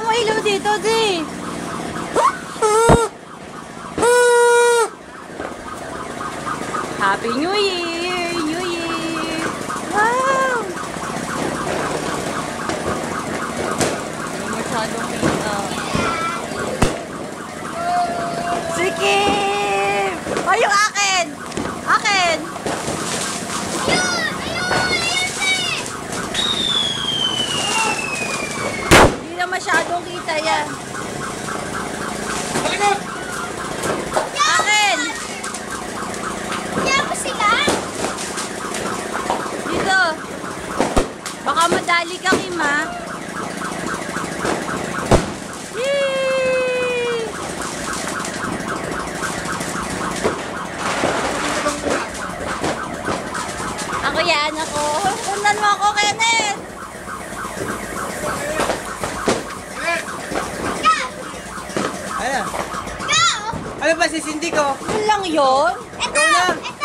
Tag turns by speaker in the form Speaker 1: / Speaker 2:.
Speaker 1: mo ilaw dito, di. Happy New Year! New Year! Wow! Hindi masyadong kita. Sige! O, yung akin! Akin! Hindi na masyadong kita yan. Akin! Dito. Baka madali ka, Kim, ha? Yee! Ako yan, ako. Sundan mo ako, Kenneth!
Speaker 2: Ano? Ano ba si Cindy ko?
Speaker 1: Yun lang yun?
Speaker 2: Ito!